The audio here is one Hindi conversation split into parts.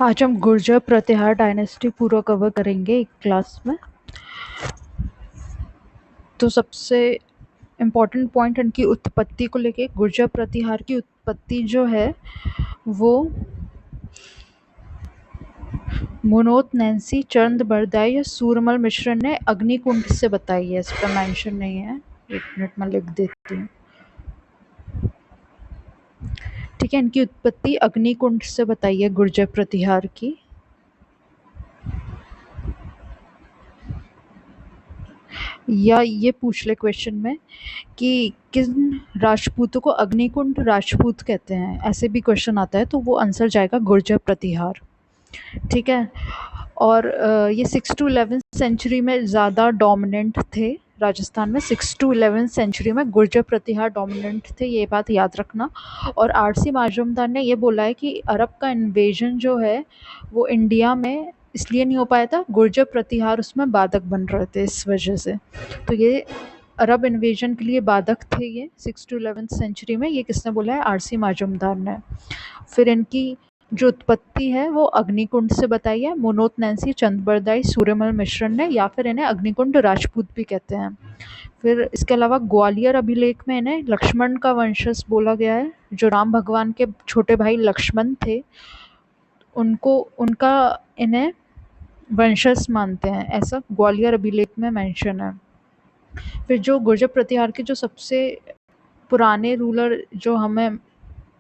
आज हम गुर्जर प्रतिहार डायनेस्टी पूरा कवर करेंगे एक क्लास में। तो सबसे इम्पोर्टेंट पॉइंट इनकी उत्पत्ति को लेके, गुर्जर प्रतिहार की उत्पत्ति जो है वो मुनोत नैन्सी चंद बरदाई या सूरमल मिश्र ने अग्निकुंड से बताई है। इस पर मेंशन नहीं है, एक मिनट में लिख देती हूँ। ठीक है, इनकी उत्पत्ति अग्निकुंड से बताई है गुर्जर प्रतिहार की। या ये पूछ ले क्वेश्चन में कि किन राजपूतों को अग्निकुंड राजपूत कहते हैं, ऐसे भी क्वेश्चन आता है, तो वो आंसर जाएगा गुर्जर प्रतिहार। ठीक है। और ये 6 to 11 सेंचुरी में ज़्यादा डोमिनेंट थे राजस्थान में। 6 to 11 सेंचुरी में गुर्जर प्रतिहार डोमिनेंट थे, ये बात याद रखना। और आरसी माजूमदार ने ये बोला है कि अरब का इन्वेजन जो है वो इंडिया में इसलिए नहीं हो पाया था, गुर्जर प्रतिहार उसमें बाधक बन रहे थे इस वजह से। तो ये अरब इन्वेजन के लिए बाधक थे ये 6 to 11 सेंचुरी में। ये किसने बोला है? आरसी माजूमदार ने। फिर इनकी जो उत्पत्ति है वो अग्निकुंड से बताई है, मुनोत नैन्सी चंदबरदाई सूर्यमल मिश्र ने, या फिर इन्हें अग्निकुंड राजपूत भी कहते हैं। फिर इसके अलावा ग्वालियर अभिलेख में इन्हें लक्ष्मण का वंशज बोला गया है। जो राम भगवान के छोटे भाई लक्ष्मण थे उनको उनका इन्हें वंशज मानते हैं, ऐसा ग्वालियर अभिलेख में मेंशन है। फिर जो गुर्जर प्रतिहार के जो सबसे पुराने रूलर जो हमें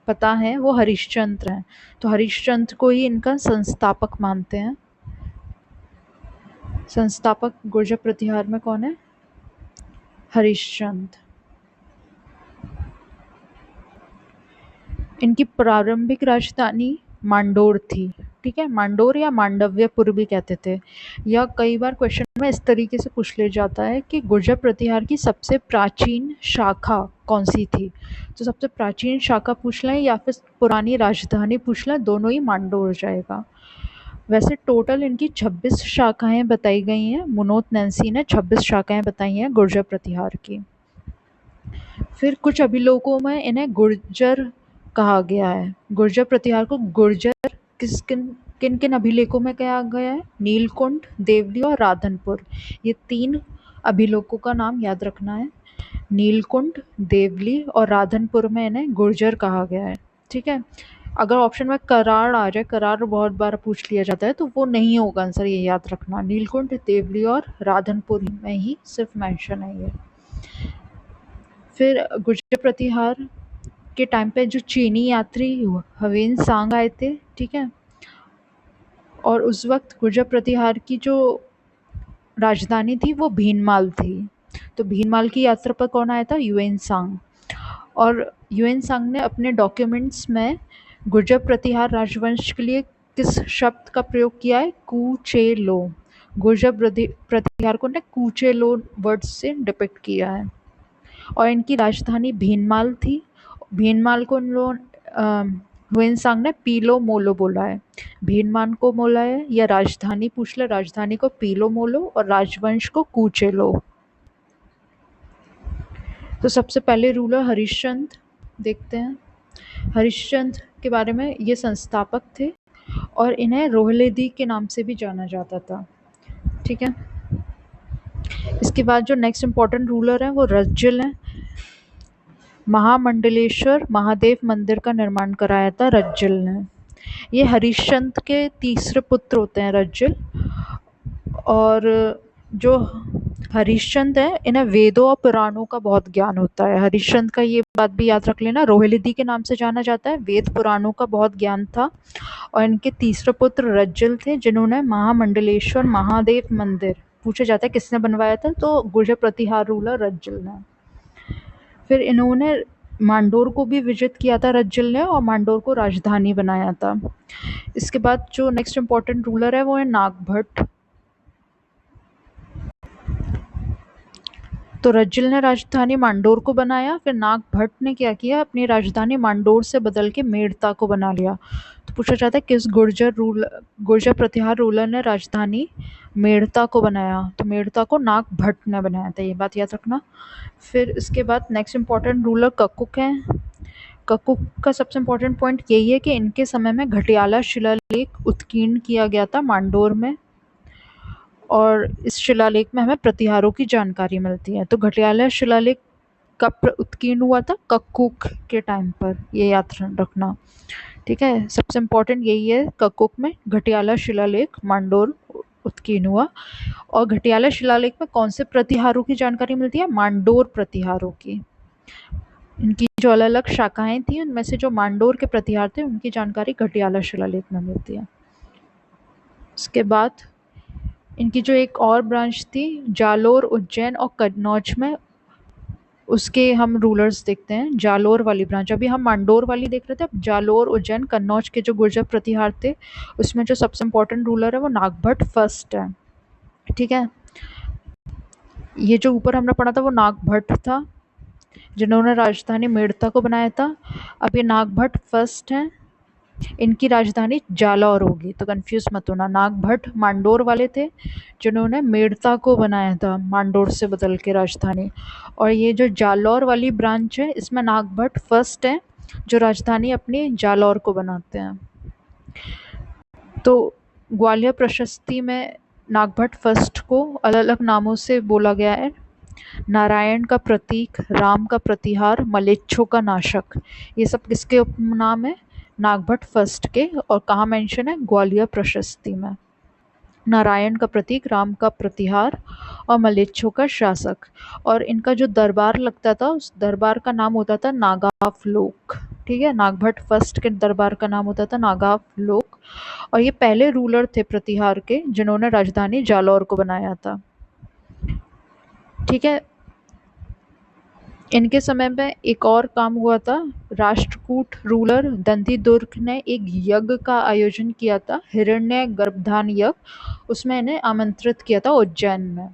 पता है वो हरिश्चंद्र हैं। तो हरिश्चंद्र को ही इनका संस्थापक मानते हैं। संस्थापक गुर्जर प्रतिहार में कौन है? हरिश्चंद्र। इनकी प्रारंभिक राजधानी मांडोर थी। ठीक है, मांडोर या मांडव्यपुर भी कहते थे। या कई बार क्वेश्चन में इस तरीके से पूछ लिया जाता है कि गुर्जर प्रतिहार की सबसे प्राचीन शाखा कौन सी थी। तो सबसे प्राचीन शाखा पूछ लें या फिर पुरानी राजधानी पूछ लें, दोनों ही मांडोर हो जाएगा। वैसे टोटल इनकी 26 शाखाएं बताई गई हैं। मुनोत नैन्सी ने 26 शाखाएं बताई हैं गुर्जर प्रतिहार की। फिर कुछ अभिलेखों में इन्हें गुर्जर कहा गया है। गुर्जर प्रतिहार को गुर्जर किन किन अभिलेखों में कहा गया है? नीलकुंड, देवली और राधनपुर। ये 3 अभिलेखों का नाम याद रखना है। नीलकुंड, देवली और राधनपुर में इन्हें गुर्जर कहा गया है। ठीक है। अगर ऑप्शन में कराड़ आ जाए, कराड़ बहुत बार पूछ लिया जाता है, तो वो नहीं होगा आंसर, ये याद रखना। नीलकुंड, देवली और राधनपुर में ही सिर्फ मेंशन है ये। फिर गुर्जर प्रतिहार के टाइम पे जो चीनी यात्री हवेन सांग आए थे, ठीक है, और उस वक्त गुर्जर प्रतिहार की जो राजधानी थी वो भीनमाल थी। तो भीनमाल की यात्रा पर कौन आया था? ह्वेन सांग। और ह्वेन सांग ने अपने डॉक्यूमेंट्स में गुर्जर प्रतिहार राजवंश के लिए किस शब्द का प्रयोग किया है? कूचेलो। गुर्जर प्रतिहार को ने कूचेलो वर्ड से डिपिक्ट किया है। और इनकी राजधानी भीनमाल थी। भीनमाल को ह्वेन सांग ने पीलो मोलो बोला है। भीनमाल को बोला है, या राजधानी पूछ ले, राजधानी को पीलो मोलो और राजवंश को कूचेलो। तो सबसे पहले रूलर हरिश्चंद्र देखते हैं। हरिश्चंद्र के बारे में, ये संस्थापक थे और इन्हें रोहलेदी के नाम से भी जाना जाता था। ठीक है। इसके बाद जो नेक्स्ट इम्पोर्टेंट रूलर है वो रज्जल हैं। महामंडलेश्वर महादेव मंदिर का निर्माण कराया था रज्जल ने। ये हरिश्चंद्र के तीसरे पुत्र होते हैं रज्जल। और जो हरिश्चंद्र है इन्हें वेदों और पुराणों का बहुत ज्ञान होता है। हरिश्चंद्र का ये बात भी याद रख लेना, रोहिलिदी के नाम से जाना जाता है, वेद पुराणों का बहुत ज्ञान था। और इनके तीसरे पुत्र रज्जल थे जिन्होंने महामंडलेश्वर महादेव मंदिर, पूछा जाता है किसने बनवाया था, तो गुर्जर प्रतिहार रूलर रज्जल ने। फिर इन्होंने मांडोर को भी विजिट किया था रज्जल ने, और मांडोर को राजधानी बनाया था। इसके बाद जो नेक्स्ट इम्पोर्टेंट रूलर है वो है नागभट्ट। तो रज्जल ने राजधानी मांडोर को बनाया, फिर नागभट्ट ने क्या किया, अपनी राजधानी मांडोर से बदल के मेड़ता को बना लिया। तो पूछा जाता है किस गुर्जर प्रतिहार रूलर ने राजधानी मेड़ता को बनाया, तो मेड़ता को नागभट्ट ने बनाया था, ये बात याद रखना। फिर इसके बाद नेक्स्ट इम्पोर्टेंट रूलर ककुक हैं। ककुक का सबसे इम्पोर्टेंट पॉइंट यही है कि इनके समय में घटियाला शिलालेख उत्कीर्ण किया गया था मांडोर में, और इस शिलालेख में हमें प्रतिहारों की जानकारी मिलती है। तो घटियाला शिलालेख कब उत्कीर्ण हुआ था? ककुक के टाइम पर, ये याद रखना। ठीक है, सबसे इम्पोर्टेंट यही है, ककुक में घटियाला शिलालेख मांडोर उत्कीर्ण हुआ। और घटियाला शिलालेख में कौन से प्रतिहारों की जानकारी मिलती है? मांडोर प्रतिहारों की। इनकी जो अलग अलग शाखाएं थी उनमें से जो मांडोर के प्रतिहार थे उनकी जानकारी घटियाला शिलालेख में मिलती है। उसके बाद इनकी जो एक और ब्रांच थी जालोर, उज्जैन और कन्नौज में, उसके हम रूलर्स देखते हैं। जालोर वाली ब्रांच, अभी हम मांडोर वाली देख रहे थे, अब जालोर, उज्जैन, कन्नौज के जो गुर्जर प्रतिहार थे उसमें जो सबसे इम्पोर्टेंट रूलर है वो नागभट्ट फर्स्ट है। ठीक है, ये जो ऊपर हमने पढ़ा था वो नागभट्ट था जिन्होंने राजधानी मेड़ता को बनाया था। अब ये नागभट्ट फर्स्ट हैं, इनकी राजधानी जालौर होगी, तो कंफ्यूज मत होना। नागभट्ट मांडोर वाले थे जिन्होंने मेड़ता को बनाया था मांडोर से बदल के राजधानी, और ये जो जालौर वाली ब्रांच है इसमें नागभट्ट फर्स्ट है जो राजधानी अपनी जालौर को बनाते हैं। तो ग्वालियर प्रशस्ति में नागभट्ट फर्स्ट को अलग अलग नामों से बोला गया है। नारायण का प्रतीक, राम का प्रतिहार, मलेच्छों का नाशक, ये सब किसके उपनाम है? नागभट्ट फर्स्ट के। और कहाँ मेंशन है? ग्वालियर प्रशस्ति में। नारायण का प्रतीक, राम का प्रतिहार और मलेच्छों का शासक। और इनका जो दरबार लगता था उस दरबार का नाम होता था नागावलोक। ठीक है, नागभट्ट फर्स्ट के दरबार का नाम होता था नागावलोक। और ये पहले रूलर थे प्रतिहार के जिन्होंने राजधानी जालौर को बनाया था। ठीक है, इनके समय में एक और काम हुआ था। राष्ट्रकूट रूलर दंतिदुर्ग ने एक यज्ञ का आयोजन किया था, हिरण्य गर्भधान यज्ञ, उसमें इन्हें आमंत्रित किया था उज्जैन में।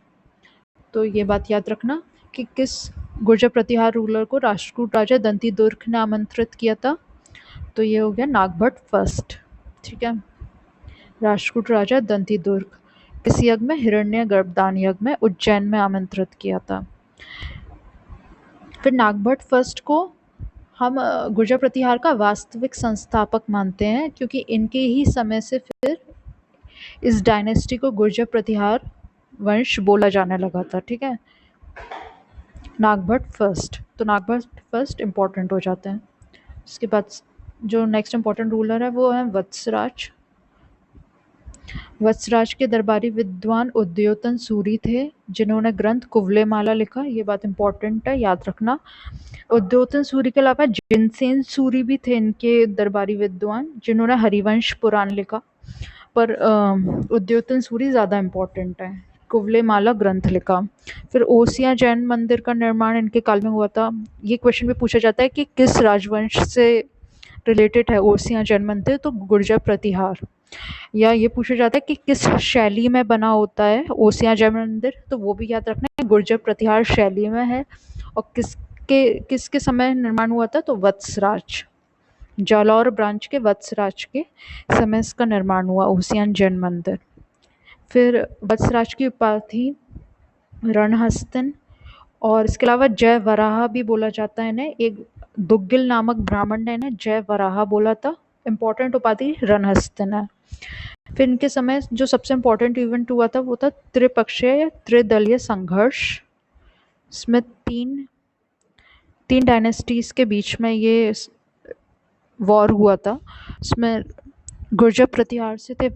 तो ये बात याद रखना कि किस गुर्जर प्रतिहार रूलर को राष्ट्रकूट राजा दंतिदुर्ग ने आमंत्रित किया था, तो ये हो गया नागभट्ट फर्स्ट। ठीक है, राष्ट्रकूट राजा दंतिदुर्ग किस यज्ञ में? हिरण्य गर्भधान यज्ञ में उज्जैन में आमंत्रित किया था। फिर नागभट्ट फर्स्ट को हम गुर्जर प्रतिहार का वास्तविक संस्थापक मानते हैं, क्योंकि इनके ही समय से फिर इस डायनेस्टी को गुर्जर प्रतिहार वंश बोला जाने लगा था। ठीक है, नागभट्ट फर्स्ट, तो नागभट्ट फर्स्ट इम्पोर्टेंट हो जाते हैं। उसके बाद जो नेक्स्ट इम्पोर्टेंट रूलर है वो है वत्सराज। वत्सराज के दरबारी विद्वान उद्योतन सूरी थे जिन्होंने ग्रंथ कुवलयमाला लिखा। ये बात इम्पोर्टेंट है, याद रखना। उद्योतन सूरी के अलावा जिनसेन सूरी भी थे इनके दरबारी विद्वान जिन्होंने हरिवंश पुराण लिखा, पर उद्योतन सूरी ज़्यादा इम्पोर्टेंट है, कुवलयमाला ग्रंथ लिखा। फिर ओसियां जैन मंदिर का निर्माण इनके काल में हुआ था। ये क्वेश्चन भी पूछा जाता है कि किस राजवंश से रिलेटेड है ओसियां जैन मंदिर, तो गुर्जर प्रतिहार। या ये पूछा जाता है कि किस शैली में बना होता है ओसियां जैन मंदिर, तो वो भी याद रखना है, गुर्जर प्रतिहार शैली में है। और किसके समय निर्माण हुआ था? तो वत्सराज, जालौर ब्रांच के वत्सराज के समय इसका निर्माण हुआ ओसियान जैन मंदिर। फिर वत्सराज की उपाधि रणहस्तन, और इसके अलावा जय वराह भी बोला जाता है इन्हें। एक दुग्गिल नामक ब्राह्मण ने इन्हें जय वराह बोला था। इम्पोर्टेंट उपाधि रणहस्तन है। फिर इनके समय जो सबसे इम्पोर्टेंट इवेंट हुआ था वो था त्रिपक्षीय या त्रिदलीय संघर्ष। इसमें तीन डायनेस्टीज के बीच में ये वॉर हुआ था। इसमें गुर्जर प्रतिहार से थे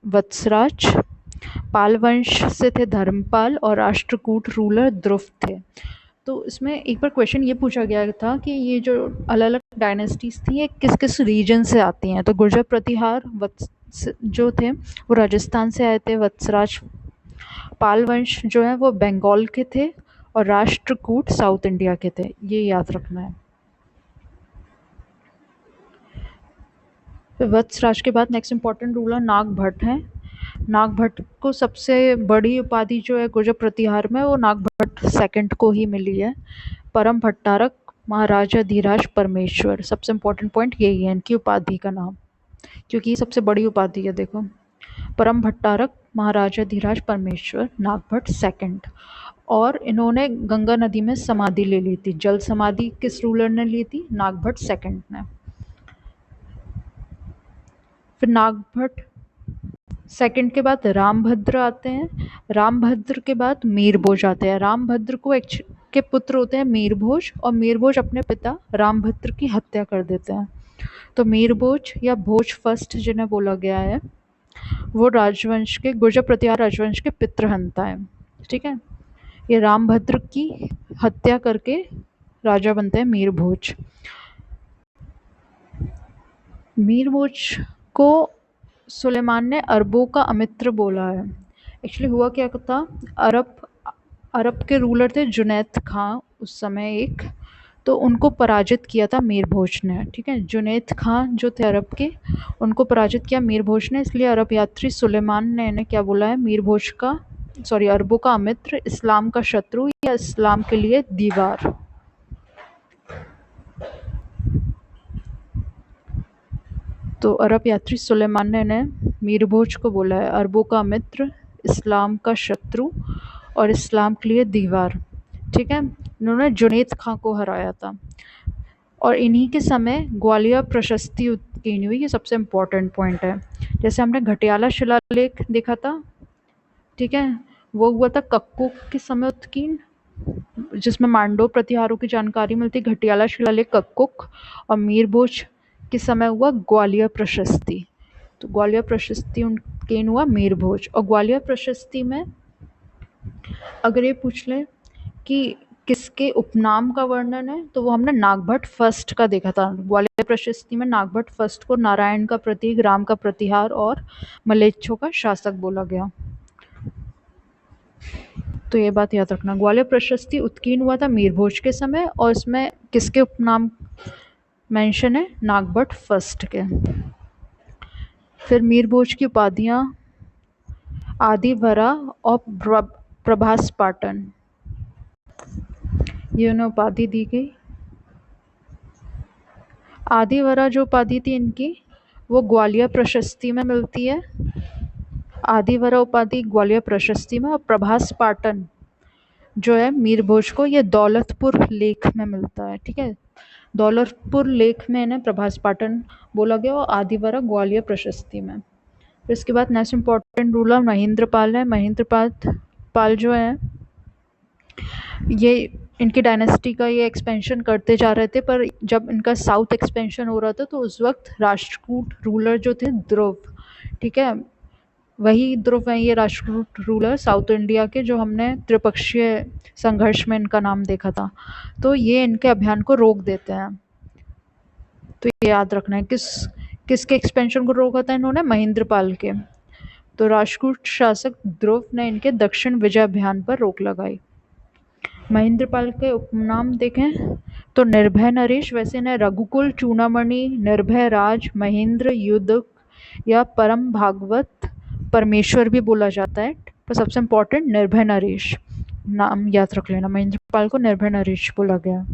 वत्सराज, पाल वंश से थे धर्मपाल और राष्ट्रकूट रूलर ध्रुव थे। तो इसमें एक बार क्वेश्चन ये पूछा गया था कि ये जो अलग अलग डायनेस्टीज थी ये किस किस रीजन से आती हैं, तो गुर्जर प्रतिहार जो थे वो राजस्थान से आए थे, वत्सराज पाल वंश जो है वो बंगाल के थे, और राष्ट्रकूट साउथ इंडिया के थे। ये याद रखना है। फिर वत्सराज के बाद नेक्स्ट इंपॉर्टेंट रूलर नागभट्ट हैं। नागभट्ट को सबसे बड़ी उपाधि जो है गुर्जर प्रतिहार में वो नागभट्ट सेकंड को ही मिली है। परम भट्टारक महाराजा धीराज परमेश्वर, सबसे इम्पोर्टेंट पॉइंट यही है इनकी उपाधि का नाम, क्योंकि ये सबसे बड़ी उपाधि है। देखो, परम भट्टारक महाराजा धीराज परमेश्वर नागभट्ट सेकंड। और इन्होंने गंगा नदी में समाधि ले ली थी। जल समाधि किस रूलर ने ली थी? नागभट्ट सेकंड ने। फिर नागभट्ट सेकंड के बाद रामभद्र आते हैं। रामभद्र के बाद मीरभोज आते हैं। रामभद्र के पुत्र होते हैं मीरभोज, और मीरभोज अपने पिता रामभद्र की हत्या कर देते हैं। तो मीरभोज या भोज फर्स्ट जिन्हें बोला गया है, वो राजवंश के गुर्जर प्रतिहार राजवंश के पितृहंता है। ठीक है, ये रामभद्र की हत्या करके राजा बनते हैं मीरभोज। मीरभोज को सुलेमान ने अरबों का अमित्र बोला है। एक्चुअली हुआ क्या था, अरब के रूलर थे जुनैद खां उस समय एक, तो उनको पराजित किया था मीरभोज ने। ठीक है, जुनैद खां जो थे अरब के, उनको पराजित किया मीरभोज ने। इसलिए अरब यात्री सुलेमान ने इन्हें क्या बोला है, मीरभोज का अरबों का अमित्र, इस्लाम का शत्रु या इस्लाम के लिए दीवार। तो अरब यात्री सुलेमान ने इन्हें मीरभोज को बोला है अरबों का मित्र, इस्लाम का शत्रु और इस्लाम के लिए दीवार। ठीक है, इन्होंने जुनैद खां को हराया था। और इन्हीं के समय ग्वालियर प्रशस्ति उत्कीर्ण हुई। ये सबसे इम्पोर्टेंट पॉइंट है। जैसे हमने घटियाला शिलालेख देखा था, ठीक है, वो हुआ था कक्कुक के समय उत्कीर्ण, जिसमें मांडो प्रतिहारों की जानकारी मिलती। घटियाला शिलालेख कक्कुक, और मीरभोज किस समय हुआ, ग्वालियर प्रशस्ति। तो ग्वालियर प्रशस्ति उत्कीर्ण हुआ मीरभोज। और ग्वालियर प्रशस्ति में अगर ये पूछ ले कि किसके उपनाम का वर्णन है, तो वो हमने नागभट्ट फर्स्ट का देखा था। ग्वालियर प्रशस्ति में नागभट्ट फर्स्ट को नारायण का प्रतीक, राम का प्रतिहार और मलेच्छों का शासक बोला गया। तो ये बात याद रखना। ग्वालियर प्रशस्ति उत्कीर्ण हुआ था मीरभोज के समय, और इसमें किसके उपनाम मेंशन है, नागभट्ट फर्स्ट के। फिर मीरभोज की उपाधियाँ आदिवरा और प्रभास पाटन, ये उन्हें उपाधि दी गई। आदिवरा जो उपाधि थी इनकी, वो ग्वालियर प्रशस्ति में मिलती है। आदिवरा उपाधि ग्वालियर प्रशस्ति में, और प्रभास पाटन जो है मीरभोज को, ये दौलतपुर लेख में मिलता है। ठीक है, दौलतपुर लेख में इन्हें प्रभास पाटन बोला गया, और आदिवरा ग्वालियर प्रशस्ति में। फिर इसके बाद नेक्स्ट इम्पॉर्टेंट रूलर महेंद्रपाल है। महेंद्रपाल जो है, ये इनकी डायनेस्टी का ये एक्सपेंशन करते जा रहे थे, पर जब इनका साउथ एक्सपेंशन हो रहा था तो उस वक्त राष्ट्रकूट रूलर जो थे ध्रुव, ठीक है, वही ध्रुव हैं ये राष्ट्रकूट रूलर साउथ इंडिया के, जो हमने त्रिपक्षीय संघर्ष में इनका नाम देखा था। तो ये इनके अभियान को रोक देते हैं। तो ये याद रखना है, किसके एक्सपेंशन को रोका था इन्होंने, महेंद्रपाल के। तो राष्ट्रकूट शासक ध्रुव ने इनके दक्षिण विजय अभियान पर रोक लगाई। महेंद्रपाल के उपनाम देखें तो निर्भय नरेश, वैसे इन्हें रघुकुल चूड़ामणि, निर्भय राज, महेंद्र युद्धक या परम भागवत परमेश्वर भी बोला जाता है, पर सबसे इम्पोर्टेंट निर्भय नरेश नाम याद रख लेना। महेंद्रपाल को निर्भय नरेश बोला गया।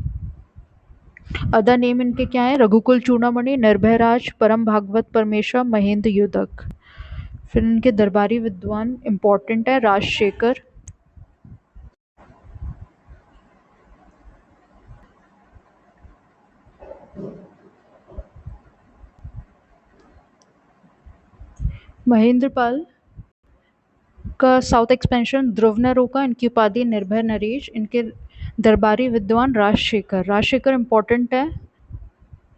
अदर नेम इनके क्या है, रघुकुल चूड़ामणि, निर्भय राज, परम भागवत परमेश्वर, महेंद्र युद्धक। फिर इनके दरबारी विद्वान इम्पोर्टेंट है, राजशेखर, महेंद्रपाल का साउथ एक्सपेंशन ध्रुव ने रोका। इनकी उपाधि निर्भय नरेश। इनके दरबारी विद्वान राजशेखर इम्पोर्टेंट है।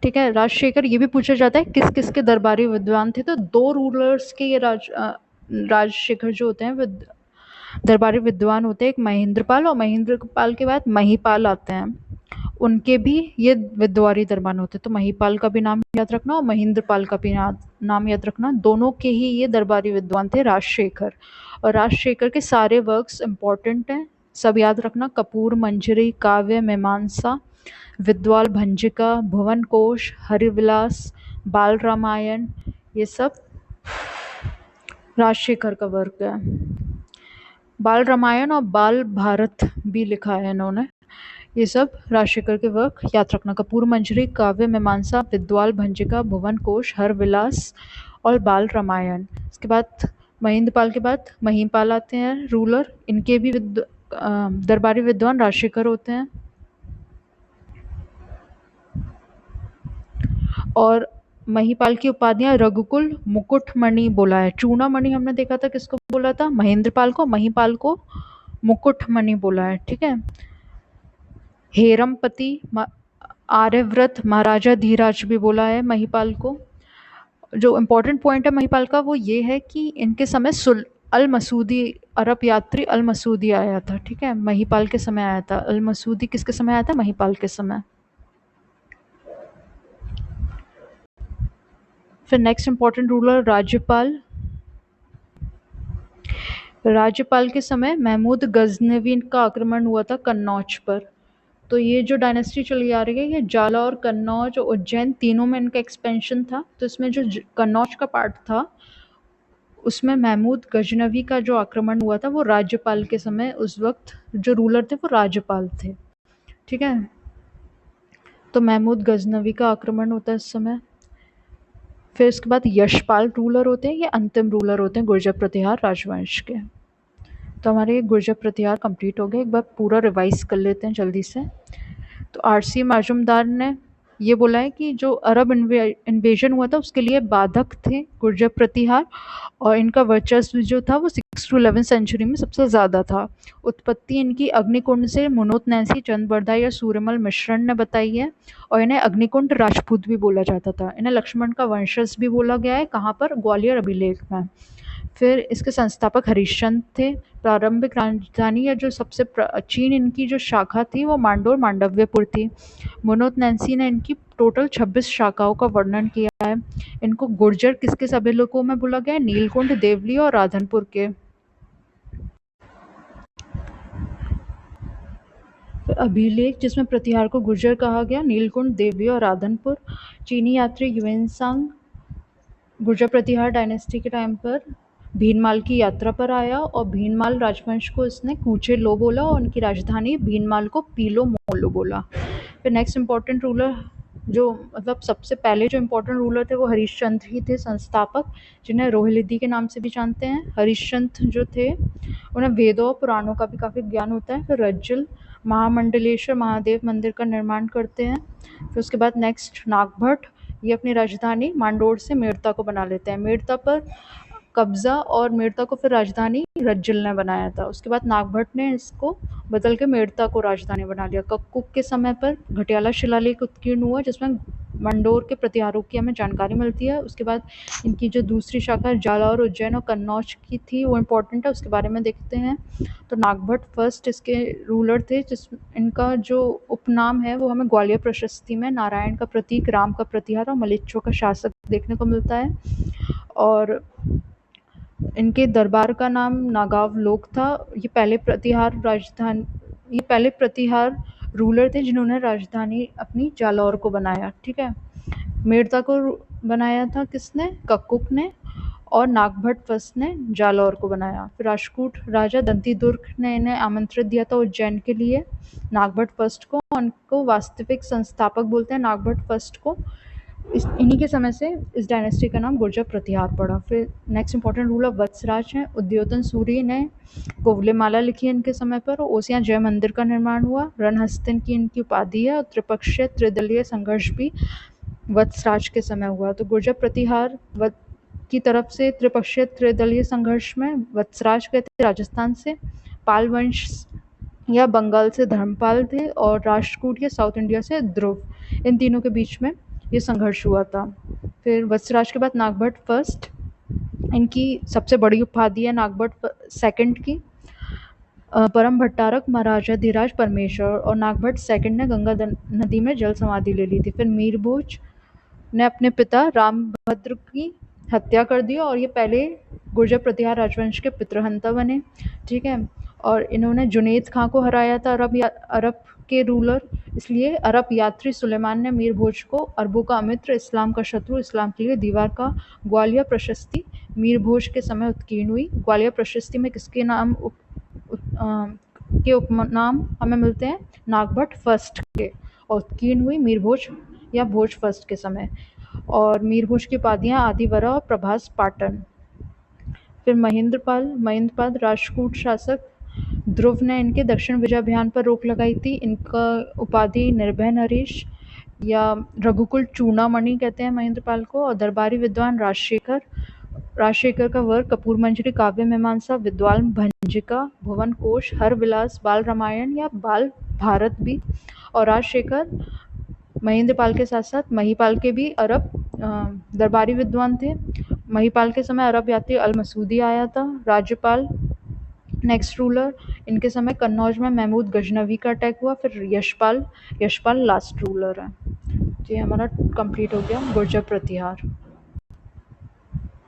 ठीक है, राजशेखर ये भी पूछा जाता है किस किस के दरबारी विद्वान थे, तो दो रूलर्स के ये राजशेखर जो होते हैं दरबारी विद्वान होते हैं, एक महेंद्रपाल, और महेंद्रपाल के बाद महीपाल आते हैं, उनके भी ये विद्वारी दरबार होते हैं। तो महीपाल का भी नाम याद रखना और महेंद्रपाल का भी नाम याद रखना। दोनों के ही ये दरबारी विद्वान थे, राजशेखर। और राजशेखर के सारे वर्क्स इम्पॉर्टेंट हैं, सब याद रखना। कपूर मंजरी, काव्य मीमांसा, विद्वाल भंजिका, भुवन कोश, हरिविलास, बाल रामायण, ये सब राजशेखर का वर्क है। बाल रामायण और बाल भारत भी लिखा है इन्होंने, ये सब राजशेखर के वर्क याद रखना। कपूर मंजरी, काव्य मीमांसा, विद्वाल भंजिका, भुवन कोश, हर विलास और बाल रामायण। इसके बाद महेंद्रपाल के बाद महिपाल आते हैं रूलर, इनके भी दरबारी विद्वान राजशेखर होते हैं। और महिपाल की उपाधियां रघुकुल मुकुटमणि बोला है। चूड़ामणि हमने देखा था किसको बोला था, महेंद्रपाल को, महिपाल को मुकुटमणि बोला है, ठीक है। हेरमपति, आर्यव्रत, महाराजा धीराज भी बोला है महिपाल को। जो इम्पोर्टेंट पॉइंट है महिपाल का वो ये है कि इनके समय अल मसूदी, अरब यात्री अल मसूदी आया था, ठीक है, महिपाल के समय आया था। अल मसूदी किसके समय आया था, महिपाल के समय। फिर नेक्स्ट इंपॉर्टेंट रूलर राज्यपाल। राज्यपाल के समय महमूद गजनवी का आक्रमण हुआ था कन्नौज पर। तो ये जो डायनेस्टी चली आ रही है ये जालौर, कन्नौज और उज्जैन तीनों में इनका एक्सपेंशन था। तो इसमें जो कन्नौज का पार्ट था उसमें महमूद गजनवी का जो आक्रमण हुआ था वो राज्यपाल के समय, उस वक्त जो रूलर थे वो राज्यपाल थे, ठीक है। तो महमूद गजनवी का आक्रमण होता है इस समय। फिर इसके बाद यशपाल रूलर होते हैं, ये अंतिम रूलर होते हैं गुर्जर प्रतिहार राजवंश के। तो हमारे गुर्जर प्रतिहार कंप्लीट हो गए। एक बार पूरा रिवाइज कर लेते हैं जल्दी से। तो आरसी माजुमदार ने ये बोला है कि जो अरब इन्वेजन हुआ था उसके लिए बाधक थे गुर्जर प्रतिहार, और इनका वर्चस्व जो था वो 6 to 11 सेंचुरी में सबसे ज़्यादा था। उत्पत्ति इनकी अग्निकुंड से मुनोत नैंसी चंद या सूर्यमल मिश्रण ने बताई है, और इन्हें अग्निकुंड राजपूत भी बोला जाता था। इन्हें लक्ष्मण का वंशज भी बोला गया है, कहाँ पर, ग्वालियर अभिलेख में। फिर इसके संस्थापक हरिश्चंद्र थे। प्रारंभिक राजधानी या जो सबसे प्राचीन इनकी जो शाखा थी वो मांडोर मांडव्यपुर थी। मुनोत नैंसी ने इनकी टोटल 26 शाखाओं का वर्णन किया है। इनको गुर्जर किसके अभिलेखों में बोला गया है, नीलकुंड, देवली और राधनपुर के। अभिलेख जिसमें प्रतिहार को गुर्जर कहा गया, नीलकुंड, देवली और राधनपुर। चीनी यात्री युएनसांग गुर्जर प्रतिहार डायनेस्टी के टाइम पर भीनमाल की यात्रा पर आया और भीनमाल राजवंश को इसने कूचे लो बोला और उनकी राजधानी भीनमाल को पीलो मोलो बोला। फिर नेक्स्ट इम्पोर्टेंट रूलर जो मतलब सबसे पहले जो इम्पोर्टेंट रूलर थे वो हरिश्चंद्र ही थे, संस्थापक, जिन्हें रोहिलिदी के नाम से भी जानते हैं। हरिश्चंद्र जो थे उन्हें वेदों और पुराणों का भी काफ़ी ज्ञान होता है। फिर रज्जल महामंडलेश्वर महादेव मंदिर का निर्माण करते हैं। फिर उसके बाद नेक्स्ट नागभट्ट, ये अपनी राजधानी मांडोर से मेड़ता को बना लेते हैं। मेड़ता पर कब्जा और मेड़ता को फिर राजधानी रज्जल ने बनाया था। उसके बाद नागभट्ट ने इसको बदल के मेड़ता को राजधानी बना लिया। कक्कुक के समय पर घटियाला शिलालेख उत्कीर्ण हुआ जिसमें मंडोर के प्रतिहारों की हमें जानकारी मिलती है। उसके बाद इनकी जो दूसरी शाखा जालौर, उज्जैन और कन्नौज की थी वो इम्पोर्टेंट है, उसके बारे में देखते हैं। तो नागभट्ट फर्स्ट इसके रूलर थे, जिस इनका जो उपनाम है वो हमें ग्वालियर प्रशस्ति में नारायण का प्रतीक, राम का प्रतिहार और मलेच्छों का शासक देखने को मिलता है। और इनके दरबार का नाम नागाव लोक था। ये पहले प्रतिहार रूलर थे जिन्होंने राजधानी अपनी जालौर को बनाया, ठीक है। मेड़ता को बनाया था किसने, कक्कुक ने, और नागभट्ट फर्स्ट ने जालौर को बनाया। फिर राष्ट्रकूट राजा दंतीदुर्ग ने इन्हें आमंत्रित दिया था उज्जैन के लिए, नागभट्ट फर्स्ट को। उनको वास्तविक संस्थापक बोलते हैं नागभट्ट फर्स्ट को। इन्हीं के समय से इस डायनेस्टी का नाम गुर्जर प्रतिहार पड़ा। फिर नेक्स्ट इंपॉर्टेंट रूलर वत्सराज हैं। उद्योतन सूरी ने कोवलेमाला लिखी इनके समय पर। ओसियां जय मंदिर का निर्माण हुआ। रणहस्तन की इनकी उपाधि है। और त्रिपक्षीय त्रिदलीय संघर्ष भी वत्सराज के समय हुआ। तो गुर्जर प्रतिहार की तरफ से त्रिपक्षीय त्रिदलीय संघर्ष में वत्सराज गए थे राजस्थान से, पाल वंश या बंगाल से धर्मपाल थे, और राष्ट्रकूट या साउथ इंडिया से ध्रुव, इन तीनों के बीच में ये संघर्ष हुआ था। फिर वत्सराज के बाद नागभट्ट फर्स्ट, इनकी सबसे बड़ी उपाधि है नागभट्ट सेकंड की। परम भट्टारक महाराजा धीराज परमेश्वर और नागभट्ट सेकंड ने गंगा नदी में जल समाधि ले ली थी। फिर मीर भोज ने अपने पिता रामभद्र की हत्या कर दी और ये पहले गुर्जर प्रतिहार राजवंश के पितृहंता बने, ठीक है। और इन्होंने जुनेद खां को हराया था, अरब के रूलर, इसलिए अरब यात्री सुलेमान ने मीर भोज को अरबों का अमित्र, इस्लाम का शत्रु, इस्लाम के लिए दीवार का ग्वालियर प्रशस्ति मीर भोज के समय उत्कीर्ण हुई। ग्वालियर प्रशस्ति में किसके नाम के उपनाम हमें मिलते हैं, नागभट्ट फर्स्ट के, और उत्कीर्ण हुई मीर भोज या भोज फर्स्ट के समय। और मीर भोज की उपाधियाँ आदिवरा और प्रभास पाटन। फिर महेंद्रपाल राष्ट्रकूट शासक। ध्रुव ने इनके दक्षिण विजय अभियान पर रोक लगाई थी। इनका उपाधि निर्भय नरेश या रघुकुल चूड़ामणि कहते हैं महेंद्रपाल को। और दरबारी विद्वान राजशेखर का वर्क कपूर मंजरी, काव्य मीमांसा, विद्वान भंजिका, भुवन कोश, हर विलास, बाल रामायण या बाल भारत भी। और राजशेखर महेंद्रपाल के साथ साथ महिपाल के भी अरब दरबारी विद्वान थे। महिपाल के समय अरब यात्री अल मसूदी आया था। राज्यपाल नेक्स्ट रूलर, इनके समय कन्नौज में महमूद गजनवी का अटैक हुआ। फिर यशपाल लास्ट रूलर है। तो ये हमारा कंप्लीट हो गया गुर्जर प्रतिहार।